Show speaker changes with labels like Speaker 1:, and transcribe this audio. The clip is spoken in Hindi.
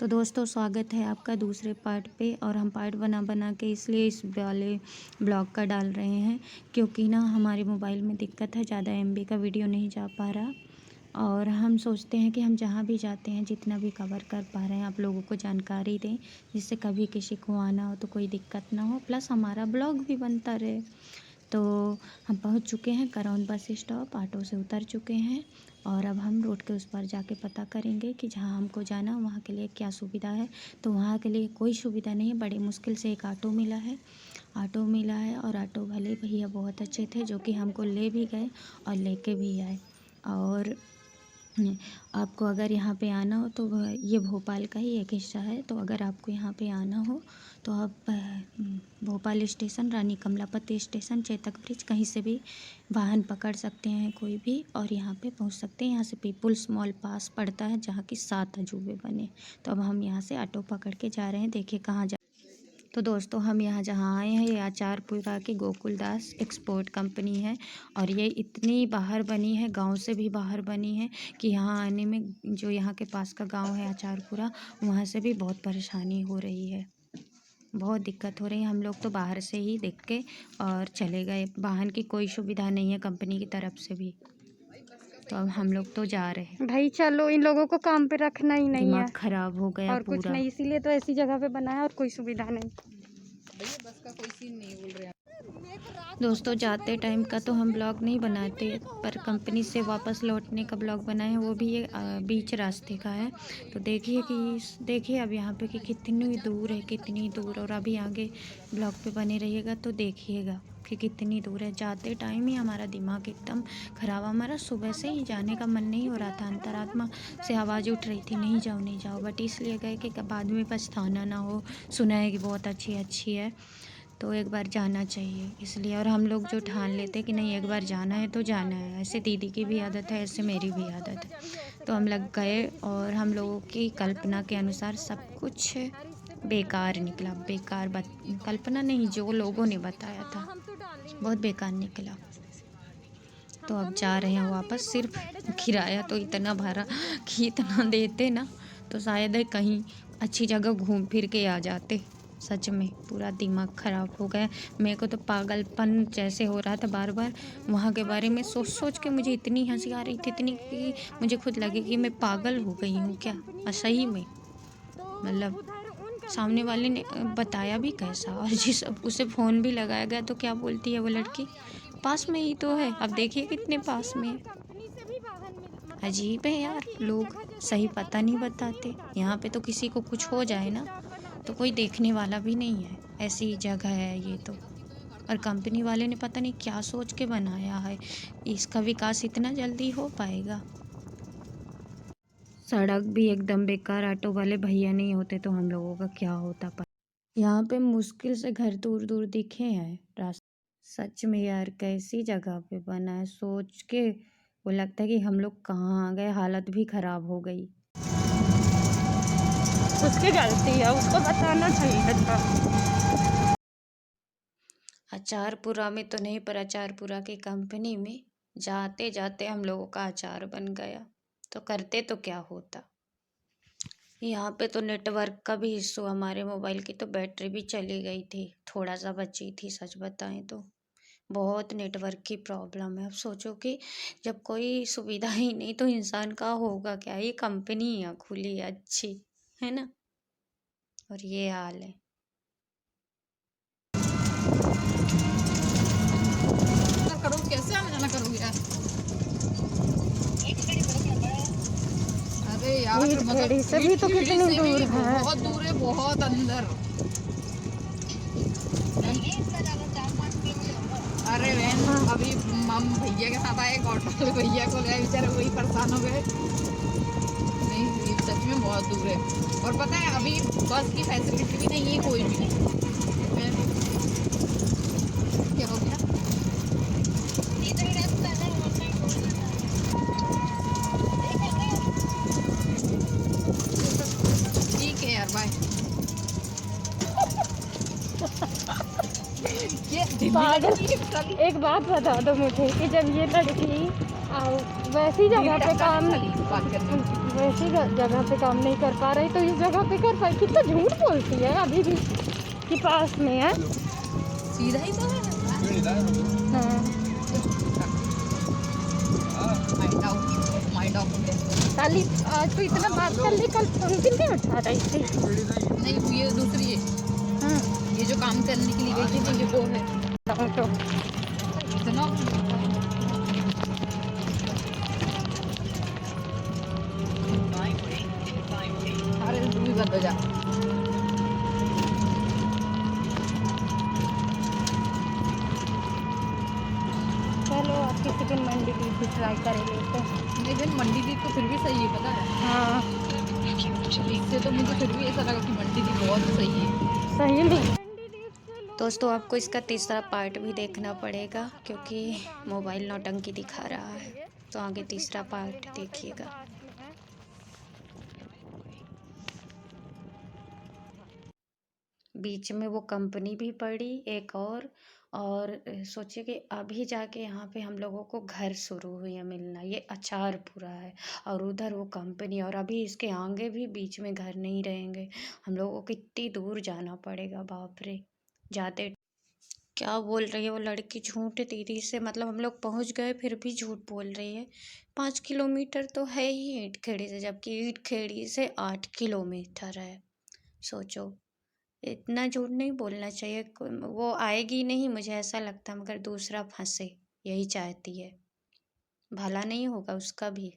Speaker 1: तो दोस्तों स्वागत है आपका दूसरे पार्ट पे। और हम पार्ट बना बना के इसलिए इस वाले ब्लॉग का डाल रहे हैं क्योंकि ना हमारे मोबाइल में दिक्कत है, ज़्यादा MB का वीडियो नहीं जा पा रहा। और हम सोचते हैं कि हम जहाँ भी जाते हैं जितना भी कवर कर पा रहे हैं आप लोगों को जानकारी दें, जिससे कभी किसी को आना हो तो कोई दिक्कत ना हो, प्लस हमारा ब्लॉग भी बनता रहे। तो हम पहुंच चुके हैं करौन बस स्टॉप, ऑटो से उतर चुके हैं और अब हम रोड के उस पार जाके पता करेंगे कि जहां हमको जाना वहां के लिए क्या सुविधा है। तो वहां के लिए कोई सुविधा नहीं है, बड़ी मुश्किल से एक ऑटो मिला है। और ऑटो वाले भैया बहुत अच्छे थे जो कि हमको ले भी गए और लेके भी आए। और आपको अगर यहाँ पे आना हो तो ये भोपाल का ही एक हिस्सा है। तो अगर आपको यहाँ पे आना हो तो आप भोपाल स्टेशन, रानी कमलापति स्टेशन, चेतक ब्रिज, कहीं से भी वाहन पकड़ सकते हैं कोई भी और यहाँ पे पहुँच सकते हैं। यहाँ से पीपुल्स मॉल पास पड़ता है जहाँ की 7 अजूबे बने। तो अब हम यहाँ से ऑटो पकड़ के जा रहे हैं, देखिए कहाँ जा। तो दोस्तों हम यहाँ जहाँ आए हैं ये आचारपुरा की गोकुलदास एक्सपोर्ट कंपनी है और ये इतनी बाहर बनी है, गांव से भी बाहर बनी है कि यहाँ आने में जो यहाँ के पास का गांव है आचारपुरा, वहाँ से भी बहुत परेशानी हो रही है, बहुत दिक्कत हो रही है। हम लोग तो बाहर से ही देख के और चले गए, वाहन की कोई सुविधा नहीं है कंपनी की तरफ से भी। तो अब हम लोग तो जा रहे हैं।
Speaker 2: भाई चलो, इन लोगों को काम पे रखना ही नहीं है,
Speaker 1: दिमाग खराब हो गया
Speaker 2: और
Speaker 1: पूरा।
Speaker 2: कुछ नहीं, इसीलिए तो ऐसी जगह पे बना है और कोई सुविधा नहीं।
Speaker 3: बस का कोई सीन नहीं बोल रहे हैं।
Speaker 1: दोस्तों जाते टाइम का तो हम ब्लॉग नहीं बनाते, पर कंपनी से वापस लौटने का ब्लॉग बनाए हैं, वो भी ये बीच रास्ते का है। तो देखिए अब यहाँ पे कि कितनी दूर है, कितनी दूर। और अभी आगे ब्लॉग पे बने रहिएगा तो देखिएगा कि कितनी दूर है। जाते टाइम ही हमारा दिमाग एकदम ख़राब, हमारा सुबह से ही जाने का मन नहीं हो रहा था, अंतरात्मा से आवाज़ उठ रही थी नहीं जाओ नहीं जाओ, बट इसलिए गए कि बाद में पछताना ना हो। सुना है कि बहुत अच्छी है तो एक बार जाना चाहिए इसलिए। और हम लोग जो ठान लेते कि नहीं एक बार जाना है तो जाना है, ऐसे दीदी की भी आदत है, ऐसे मेरी भी आदत है। तो हम लोग गए और हम लोगों की कल्पना के अनुसार सब कुछ बेकार निकला। कल्पना नहीं, जो लोगों ने बताया था बहुत बेकार निकला। तो अब जा रहे हैं वापस। सिर्फ किराया तो इतना भरा कि इतना देते ना तो शायद कहीं अच्छी जगह घूम फिर के आ जाते। सच में पूरा दिमाग ख़राब हो गया मेरे को, तो पागलपन जैसे हो रहा था। बार बार वहाँ के बारे में सोच सोच के मुझे इतनी हंसी आ रही थी, इतनी कि मुझे खुद लगे कि मैं पागल हो गई हूँ क्या। सही में मतलब सामने वाले ने बताया भी कैसा, और जिस उसे फ़ोन भी लगाया गया तो क्या बोलती है वो लड़की, पास में ही तो है। अब देखिए कितने पास में है। अजीब है यार, लोग सही पता नहीं बताते। यहाँ पे तो किसी को कुछ हो जाए ना तो कोई देखने वाला भी नहीं है, ऐसी जगह है ये तो। और कंपनी वाले ने पता नहीं क्या सोच के बनाया है, इसका विकास इतना जल्दी हो पाएगा। सड़क भी एकदम बेकार, ऑटो वाले भैया नहीं होते तो हम लोगों का क्या होता। पर यहाँ पे मुश्किल से घर दूर दूर दिखे हैं रास्ते। सच में यार कैसी जगह पे बना है, सोच के वो लगता है कि हम लोग कहाँ आ गए। हालत भी खराब हो गई।
Speaker 2: उसकी गलती है, उसको बताना चाहिए था।
Speaker 1: अचारपुरा में तो नहीं, पर अचारपुरा की कंपनी में जाते जाते हम लोगों का अचार बन गया। तो करते तो क्या होता। यहाँ पे तो नेटवर्क का भी इशू, हमारे मोबाइल की तो बैटरी भी चली गई थी, थोड़ा सा बची थी। सच बताएं तो बहुत नेटवर्क की प्रॉब्लम है। अब सोचो कि जब कोई सुविधा ही नहीं तो इंसान का होगा क्या। ये कंपनी है खुली अच्छी है ना, और ये हाल है।
Speaker 3: करो कैसे आना जाना करोगे यार। अरे यार
Speaker 2: मतलब से भी तो कितनी दूर है,
Speaker 3: बहुत दूर है, बहुत अंदर। अरे बहन अभी हम भैया के साथ आए, ऑटो वाले भैया को गए, बेचारे वही परेशान हो गए। नहीं ये सच में बहुत दूर है। और पता है अभी बस की फैसिलिटी भी नहीं है कोई भी। क्या हो गया? ठीक है यार, बाय।
Speaker 2: पागल। एक बात बता दो मुझे कि जब ये लड़की वैसी जगह पे काम, वैसी जगह पे काम नहीं कर पा रही तो इस जगह पे कर पाई। कितना झूठ बोलती है अभी भी कि पास में है।
Speaker 3: सीधा ही तो है।
Speaker 2: हाँ
Speaker 3: माइंड ऑफ हो गया।
Speaker 2: खाली आज तो इतना बात कर ली, कल फोन भी नहीं उठा रही थी।
Speaker 3: नहीं ये दूसरी है,
Speaker 2: हाँ
Speaker 3: ये जो काम करने के लिए गई थी ये वो है।
Speaker 2: तो
Speaker 3: इतना अरे तू भी बंद हो जा।
Speaker 2: चलो आप किसी दिन मंडी की भी ट्राई करेंगे तो।
Speaker 3: नहीं बहन मंडी दी तो फिर भी सही है, पता है
Speaker 2: हाँ
Speaker 3: इससे तो मुझे फिर भी ऐसा लगा कि मंडी दी बहुत सही है।
Speaker 2: सही में।
Speaker 1: दोस्तों आपको इसका तीसरा पार्ट भी देखना पड़ेगा क्योंकि मोबाइल नौटंकी दिखा रहा है, तो आगे तीसरा पार्ट देखिएगा। बीच में वो कंपनी भी पड़ी एक और सोचिए कि अभी जाके यहाँ पे हम लोगों को घर शुरू हुई है मिलना। ये अचारपुरा है और उधर वो कंपनी, और अभी इसके आगे भी बीच में घर नहीं रहेंगे। हम लोगों को कितनी दूर जाना पड़ेगा, बाप रे। जाते क्या बोल रही है वो लड़की, झूठ दीदी से, मतलब हम लोग पहुँच गए फिर भी झूठ बोल रही है। 5 किलोमीटर तो है ही ईंटखेड़ी से, जबकि ईंटखेड़ी से 8 किलोमीटर है। सोचो, इतना झूठ नहीं बोलना चाहिए। वो आएगी नहीं मुझे ऐसा लगता है, मगर दूसरा फंसे, यही चाहती है। भला नहीं होगा उसका भी।